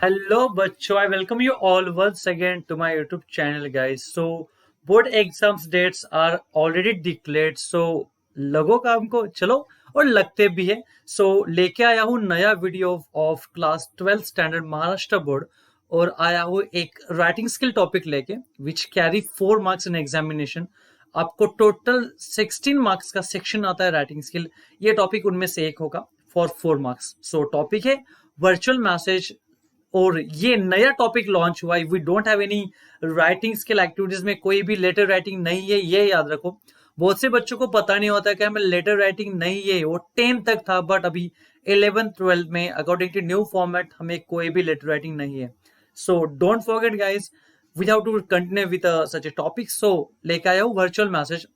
Hello, bachcho. I welcome you all once again to my YouTube channel, guys. So, board exams dates are already declared. So, लगो काम को चलो और लगते भी है. So, लेके आया हूँ नया video of class 12th standard Maharashtra board और आया हूँ एक राइटिंग स्किल टॉपिक लेके which carry 4 marks in examination. आपको टोटल 16 मार्क्स का सेक्शन आता है राइटिंग स्किल. ये टॉपिक उनमें से एक होगा फॉर 4 मार्क्स. सो टॉपिक है वर्चुअल मैसेज और ये नया टॉपिक लॉन्च हुआ है. We don't have any writing skill activities में कोई भी लेटर राइटिंग नहीं है, ये याद रखो. बहुत से बच्चों को पता नहीं होता कि हमें लेटर राइटिंग नहीं है, वो 10 तक था बट अभी 11th 12th में अकॉर्डिंग टू न्यू फॉर्मेट हमें कोई भी लेटर राइटिंग नहीं है. So don't forget guys, we have to continue with such a topic. So लेके आया हूँ वर्चुअल मैसेज.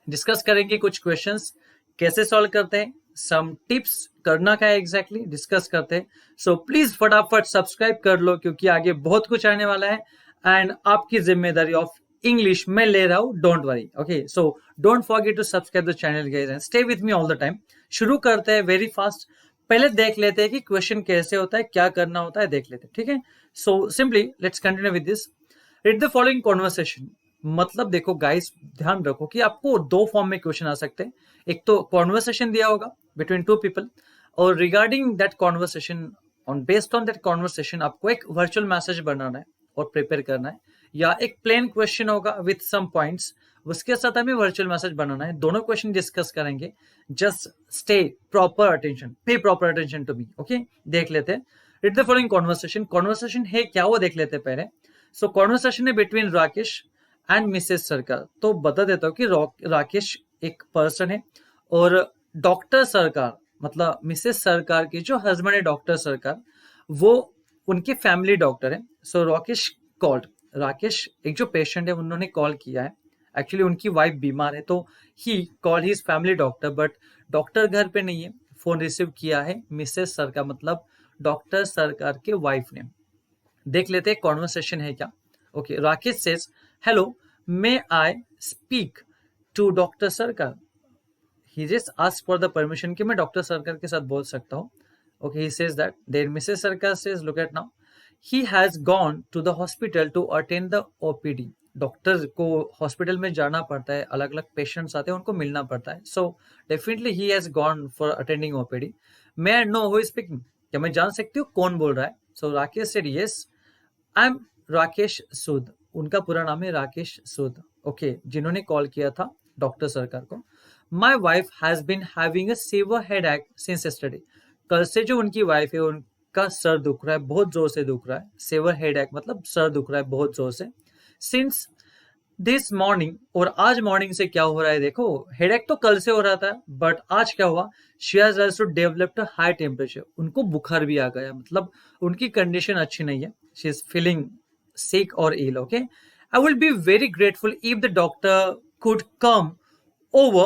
डिस्कस करेंगे कुछ क्वेश्चंस कैसे सॉल्व करते हैं, सम टिप्स करना क्या है एग्जैक्टली डिस्कस करते हैं. सो प्लीज फटाफट सब्सक्राइब कर लो क्योंकि आगे बहुत कुछ आने वाला है एंड आपकी जिम्मेदारी ऑफ इंग्लिश में ले रहा हूं. Don't worry. Okay, so don't forget to subscribe the channel guys and stay with me all the time. शुरू करते हैं वेरी फास्ट. पहले देख लेते हैं कि क्वेश्चन कैसे होता है, क्या करना होता है, देख लेते हैं. ठीक है, so simply let's continue with this. Read the following conversation. मतलब देखो गाइस, ध्यान रखो कि आपको दो फॉर्म में क्वेश्चन आ सकते हैं. एक तो कॉन्वर्सेशन दिया होगा बिटवीन टू पीपल और regarding that conversation on based on that conversation आपको एक वर्चुअल मैसेज बनाना है और प्रिपेयर करना है, या एक प्लेन क्वेश्चन होगा विथ सम पॉइंट्स, उसके साथ हमें वर्चुअल मैसेज बनाना है. दोनों क्वेश्चन डिस्कस करेंगे. Just stay proper attention, pay proper attention to me. Okay, देख लेते हैं. Read the following conversation. Conversation है क्या वो देख लेते हैं पहले. सो कॉन्वर्सेशन है between Rakesh and Mrs Sarkar. तो बता देता हूँ कि राकेश एक पर्सन है और डॉक्टर सरकार मतलब मिसेस सरकार के जो हस्बैंड है डॉक्टर सरकार, वो उनके फैमिली डॉक्टर है. सो राकेश कॉल्ड, राकेश एक जो पेशेंट है उन्होंने कॉल किया है. एक्चुअली उनकी वाइफ बीमार है तो he call his family doctor, but doctor घर पे नहीं है. फोन रिसीव किया है मिसेस सरकार मतलब डॉक्टर सरकार के वाइफ ने. देख लेते हैं कॉन्वर्सेशन है क्या. Okay, Rakesh says hello, may I speak to doctor Sarkar. He just ask for the permission कि मैं डॉक्टर सरकार के साथ बोल सकता हूँ. Okay, he says that. Then Mrs Sarkar says look at now, he has gone to the hospital to attend the OPD. Doctor को hospital में जाना पड़ता है, अलग अलग पेशेंट्स आते हैं उनको मिलना पड़ता है. So definitely he has gone for attending OPD. May I know who is speaking. क्या मैं जान सकती हूँ कौन बोल रहा है. So Rakesh said yes, I am Rakesh Sood. उनका पूरा नाम है राकेश सूद. ओके, जिन्होंने कॉल किया था डॉक्टर सरकार को. My wife has been having a severe headache since yesterday. कल से जो उनकी वाइफ है उनका सर दुख रहा है, बहुत जोर से दुख रहा है. सीवियर हेडेक मतलब सर दुख रहा है बहुत जोर से. सिंस दिस मॉर्निंग, और आज मॉर्निंग से क्या हो रहा है देखो, हेडेक तो कल से हो रहा था बट आज क्या हुआ, she has also developed high temperature. उनको बुखार भी आ गया, मतलब उनकी कंडीशन अच्छी नहीं है. She is feeling sick or ill. Okay, I will be very grateful if the doctor could come over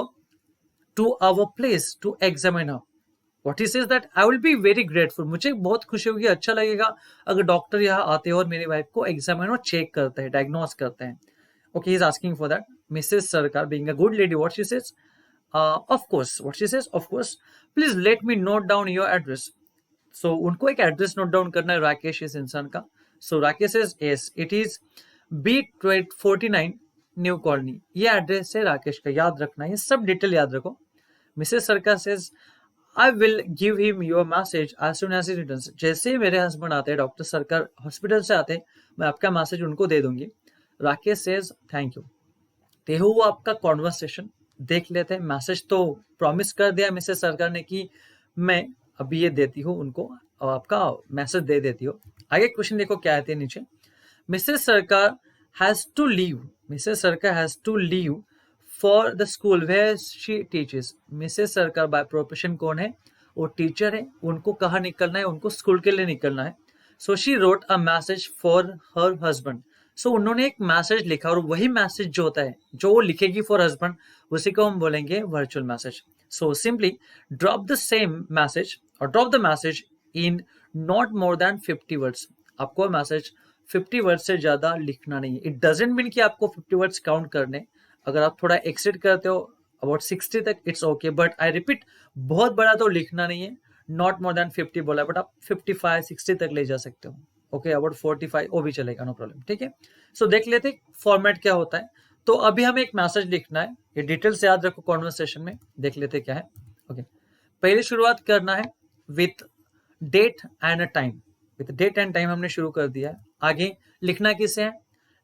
to our place to examine her. What he says that I will be very grateful. मुझे बहुत खुशी होगी, अच्छा लगेगा अगर doctor यहाँ आते हैं और मेरी वाइफ को एग्जामिन और चेक करते हैं, डायग्नोस करते हैं. Okay, he is asking for that. Mrs. Sarkar, being a good lady, what she says? Of course. What she says? Of course. Please let me note down your address. So उनको एक address note down करना है राकेश इस इंसान का. So Rakesh is yes, it is B49 new colony. ये address है राकेश का, याद रखना है, सब डिटेल याद रखो. Mrs Sarkar says I will give him your message as soon as he returns. जैसे ही मेरे हस्बैंड आते हैं, डॉक्टर सरकार हॉस्पिटल से आते हैं, मैं आपका मैसेज उनको दे दूंगी. Rakesh says thank you. ते हुआ आपका कॉन्वर्सेशन. देख लेते हैं. मैसेज तो प्रॉमिस कर दिया मिसेस सरकार ने कि मैं अभी ये देती हूँ उनको और आपका मैसेज दे देती हूँ. आगे क्वेश्चन देखो क्या आते हैं नीचे. Mrs Sarkar has to leave. Mrs Sarkar has to leave for the school where she teaches. Mrs Sarkar by profession कौन है, वो टीचर है. उनको कहाँ निकलना है, उनको स्कूल के लिए निकलना है. So she wrote a message for her husband. So उन्होंने एक मैसेज लिखा और वही मैसेज जो होता है जो वो लिखेगी फॉर हस्बैंड, उसी को हम बोलेंगे virtual message. So simply drop the same message और drop the message in not more than 50 words. आपको मैसेज 50 वर्ड्स से ज्यादा लिखना नहीं है. इट डजेंट मीन कि आपको 50 वर्ड्स काउंट करने. अगर आप थोड़ा एक्सीड करते हो अबाउट 60 तक, it's okay, but I repeat, बहुत बड़ा तो लिखना नहीं है. नॉट मोर देन 50 बोला है, बट आप 55-60 तक ले जा सकते हो। ओके, अबाउट 45 वो भी चलेगा, नो प्रॉब्लम। ठीक है, सो देख लेते फॉर्मेट क्या होता है। तो अभी हमें एक मैसेज लिखना है, ये डिटेल से याद रखो कॉन्वर्सेशन में। देख लेते क्या है। ओके, पहले शुरुआत करना है with date and a time. With date and time हमने शुरू कर दिया है। आगे लिखना किसे है?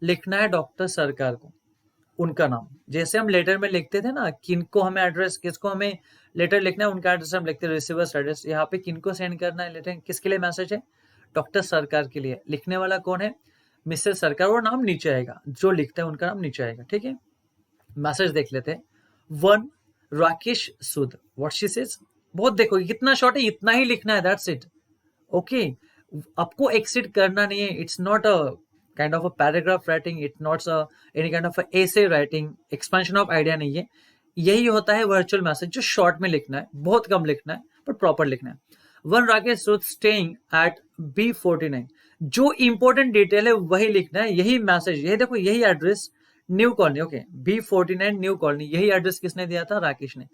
लिखना है डॉक्टर सरकार को, उनका नाम। जैसे हम लेटर में लिखते थे ना, किनको हमें एड्रेस, किसको हमें लेटर लिखना है, उनका एड्रेस हम लिखते हैं, रिसीवर्स एड्रेस। यहाँ पे किनको सेंड करना है लेटर, किसके लिए मैसेज है? डॉक्टर सरकार के लिए। लिखने वाला कौन है? मिसेस सरकार। और नाम नीचे आएगा, जो लिखता है उनका नाम नीचे आएगा। ठीक है, मैसेज देख लेते हैं। One Rakesh Sood, what she says. बहुत देखो कितना शॉर्ट है, इतना ही लिखना है, दैट्स इट। ओके, आपको एक्सिड करना नहीं है। It's not a kind of a paragraph writing, it not any kind of essay writing, expansion of idea नहीं है। यही होता है वर्चुअल मैसेज, जो शॉर्ट में लिखना है, बहुत कम लिखना है, पर प्रॉपर लिखना है। One Rakesh Sood staying at B49, जो इंपॉर्टेंट डिटेल है वही लिखना है। यही मैसेज, यही देखो, यही address, new colony. Okay, B49 new colony, यही एड्रेस किसने दिया था? राकेश ने।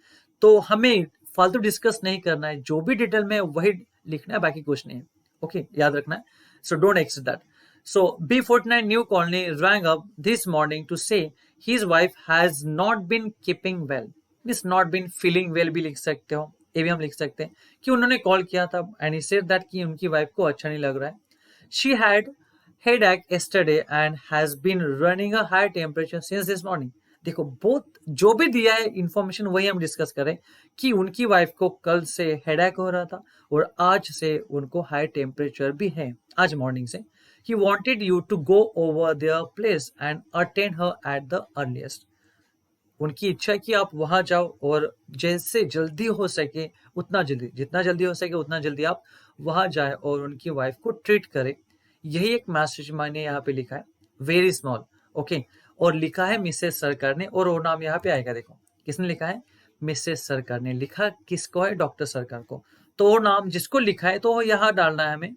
तो हमें फालतू डिस्कस नहीं करना है, जो भी डिटेल में वही लिखना है, बाकी कुछ नहीं है। ओके, याद रखना है। So don't accessed that. So B49 new colony rang up this morning to say his wife has not been keeping well. This not been feeling well भी लिख सकते हो, ये भी हम लिख सकते हैं कि उन्होंने कॉल किया था एंड ही सेड दैट कि उनकी वाइफ को अच्छा नहीं लग रहा है। She had headache yesterday and has been running a high temperature since this morning. देखो, बहुत जो भी दिया है इंफॉर्मेशन वही हम डिस्कस करें कि उनकी वाइफ को कल से हेडेक हो रहा था और आज से उनको हाई टेम्परेचर भी है, आज मॉर्निंग से। He wanted you to go over their place and attend her at the earliest. उनकी इच्छा है कि आप वहां जाओ और जैसे जल्दी हो सके उतना जल्दी, जितना जल्दी हो सके उतना जल्दी आप वहां जाए और उनकी वाइफ को ट्रीट करें। यही एक मैसेज मैंने यहाँ पे लिखा है, वेरी स्मॉल। ओके, और लिखा है मिसेस सरकार ने, और वो नाम यहाँ पे आएगा। देखो किसने लिखा है? मिसेस सरकार ने। लिखा किसको है? डॉक्टर सरकार को। तो वो नाम जिसको लिखा है तो वो यहाँ डालना है हमें।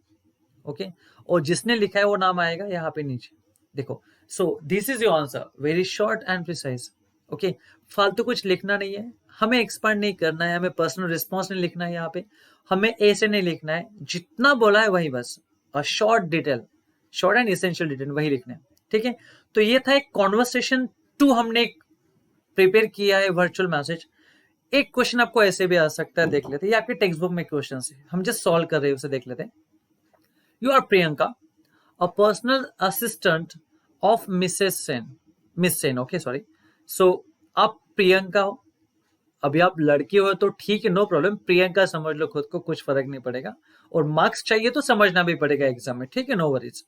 ओके, और जिसने लिखा है वो नाम आएगा यहाँ पे नीचे। देखो, so this is your answer, very short and precise. Okay, फालतू कुछ लिखना नहीं है, हमें एक्सपांड नहीं करना है, हमें पर्सनल रिस्पॉन्स नहीं लिखना है यहाँ पे, हमें ऐसे नहीं लिखना है। जितना बोला है वही बस, short detail, short and essential detail वही लिखना है। ठीक है, तो ये था एक कॉन्वर्सेशन 2 हमने प्रिपेयर किया है वर्चुअल मैसेज। एक क्वेश्चन आपको ऐसे भी आ सकता है, देख लेते हैं। ये आपके टेक्स्ट बुक में क्वेश्चन है, हम जस्ट सॉल्व कर रहे हैं, उसे देख लेते हैं। You are Priyanka, a personal assistant of Mrs Sen, Miss Sen. Okay, sorry. So आप प्रियंका हो, अभी आप लड़की हो तो ठीक है, नो प्रॉब्लम, प्रियंका समझ लो खुद को, कुछ फर्क नहीं पड़ेगा। और मार्क्स चाहिए तो समझना भी पड़ेगा एग्जाम में, ठीक है, नो वरीज।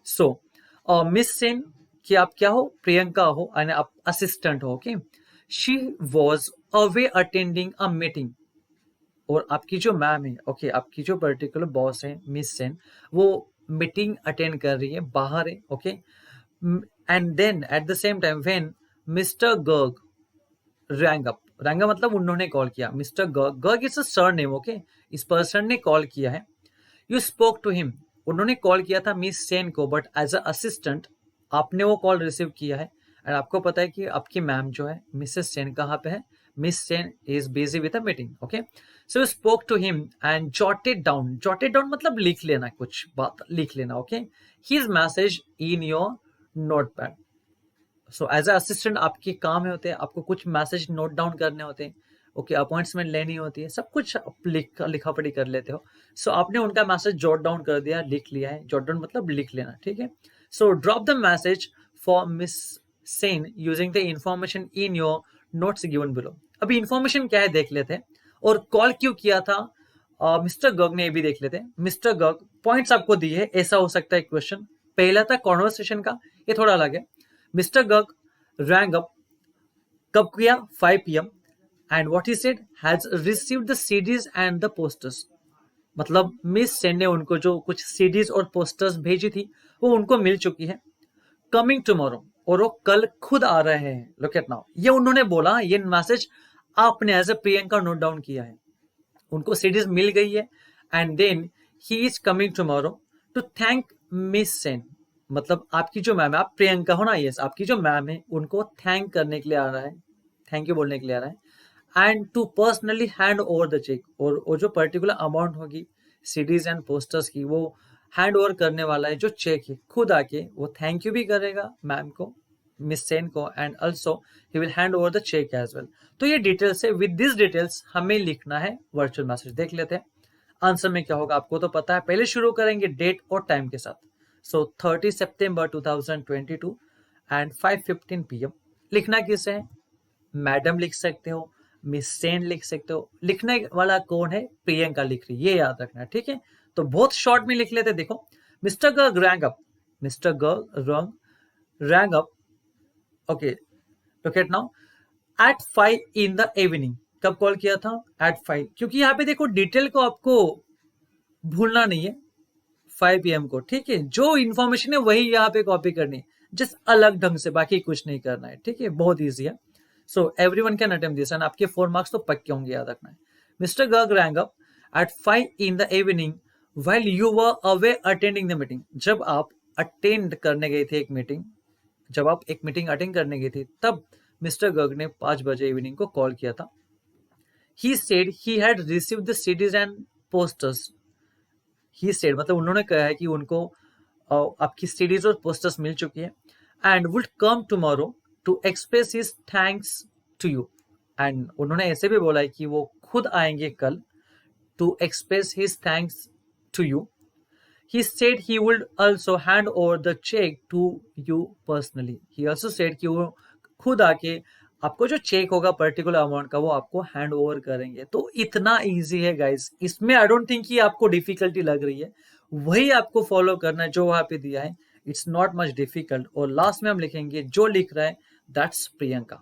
सो मिस सेन कि आप क्या हो? प्रियंका हो एंड आप असिस्टेंट हो। Okay, she was away attending a meeting, और आपकी जो मैम है, ओके, आपकी जो पर्टिकुलर बॉस है मिस सेन, वो मीटिंग अटेंड कर रही है, बाहर है। Okay, and then at the same time when Mr Garg rang up, rang मतलब उन्होंने कॉल किया, Mr Garg, Garg is a surname. Okay, इस पर्सन ने कॉल किया है। यू स्पोक टू हिम, उन्होंने कॉल किया था मिस सेन को, बट एज अ असिस्टेंट आपने वो कॉल रिसीव किया है। एंड आपको पता है कि आपकी मैम जो है मिसेस सेन कहाँ पे है? Miss Sen is busy with a meeting. Okay, so you spoke to him and jotted down, jotted down मतलब लिख लेना, कुछ बात लिख लेना। Okay, his message in your notepad. So as a assistant आपके काम होते हैं, आपको कुछ मैसेज नोट डाउन करने होते हैं। ओके, अपॉइंटमेंट लेनी होती है, सब कुछ लिखा पढ़ी कर लेते हो। सो आपने उनका मैसेज जॉट डाउन कर दिया, लिख लिया है। जॉट डाउन मतलब लिख लेना, ठीक है। So drop the message for miss Sen using the information in your notes given below. अभी इंफॉर्मेशन क्या है देख लेते हैं, और कॉल क्यों किया था मिस्टर गर्ग ने, ये भी देख लेते हैं। मिस्टर गर्ग पॉइंट्स आपको दिए है, ऐसा हो सकता है क्वेश्चन। पहला था कॉन्वर्सेशन का, ये थोड़ा अलग है। मिस्टर गर्ग rang up, कब किया? 5 PM, and what he said, has received the CDs and the posters. मतलब मिस सेन ने उनको जो कुछ सीडीज और पोस्टर्स भेजी थी वो उनको मिल चुकी है। कमिंग टुमारो, और वो कल खुद आ रहे हैं। लुक एट नाउ, ये उन्होंने बोला, ये मैसेज आपने as a Priyanka note down किया है। उनको सीडीज मिल गई है, and then he is coming tomorrow to thank Miss Sen. मतलब आपकी जो मैम है, आप प्रियंका हो ना, यस, आपकी जो मैम है उनको थैंक करने के लिए आ रहा है, थैंक यू बोलने के लिए आ रहा है। And to personally hand over the cheque, और वो जो पर्टिकुलर अमाउंट होगी सीडीज एंड पोस्टर्स की, वो हैंड ओवर करने वाला है जो चेक है, खुद आके वो थैंक यू भी करेगा मैम को, मिस सेन को, and also he will hand over the cheque as well. तो ये डिटेल्स है, विद दिस डिटेल्स हमें लिखना है वर्चुअल मैसेज। देख लेते हैं आंसर में क्या होगा, आपको तो पता है। पहले शुरू करेंगे डेट और टाइम के साथ। सो 30 सितंबर 2022 एंड 5:15 PM। लिखना किसे है, मैडम लिख सकते हो, मिस सेन लिख सकते हो, लिखने वाला कौन है, प्रियंका लिख रही है, ये याद रखना है, ठीक है। तो बहुत शॉर्ट में लिख लेते, देखो Mr Garg rang up, Mr Garg rang up, okay look at now, at 5 in the evening. कब कॉल किया था, एट 5, क्योंकि यहाँ पे देखो डिटेल को आपको भूलना नहीं है, 5 PM को, ठीक है। जो इन्फॉर्मेशन है वही यहाँ पे कॉपी करनी है, जस्ट अलग ढंग से, बाकी कुछ नहीं करना है, ठीक है, बहुत ईजी है। So every one can attempt this and आपके 4 मार्क्स तो पक्के होंगे, याद रखना है। Mister Garg rang up at 5 in the evening while you were away attending the meeting। जब आप अटेंड करने गए थे एक मीटिंग, जब आप एक मीटिंग अटेंड करने गए थे, तब मिस्टर गर्ग ने 5 बजे इवनिंग को कॉल किया था। He said he had received the CDs and posters. He said मतलब उन्होंने कहा है कि उनको आपकी सीडीज और पोस्टर्स मिल चुकी है, and would come tomorrow to express his thanks to you. And उन्होंने ऐसे भी बोला है कि वो खुद आएंगे कल to express his thanks to you. He said he would also hand over the check to you personally। He also said कि वो खुद आके आपको जो चेक होगा पर्टिकुलर अमाउंट का, वो आपको हैंड ओवर करेंगे। तो इतना इजी है गाइस, इसमें आई डोंट थिंक कि आपको डिफिकल्टी लग रही है, वही आपको फॉलो करना है जो वहां पे दिया है। It's not much difficult. और लास्ट में हम लिखेंगे जो लिख रहा है दैट्स प्रियंका,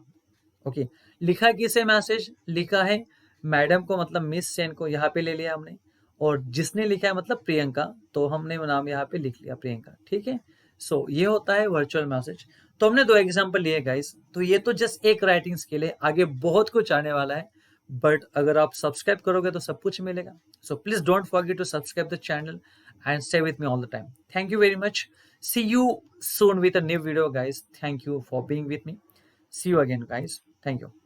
ओके। लिखा किसे मैसेज, लिखा है मैडम को, मतलब मिस सेन को, यहाँ पे ले लिया हमने, और जिसने लिखा है मतलब प्रियंका, तो हमने वो नाम यहाँ पे लिख लिया प्रियंका, ठीक है। सो ये होता है वर्चुअल मैसेज। तो हमने 2 एग्जांपल लिए गाइस, तो ये तो जस्ट एक राइटिंग स्किल है, आगे बहुत कुछ आने वाला है, बट अगर आप सब्सक्राइब करोगे तो सब कुछ मिलेगा। So please don't forget to subscribe the channel and stay with me all the time. Thank you very much, see you soon with a new video guys, thank you for being with me, see you again guys, thank you।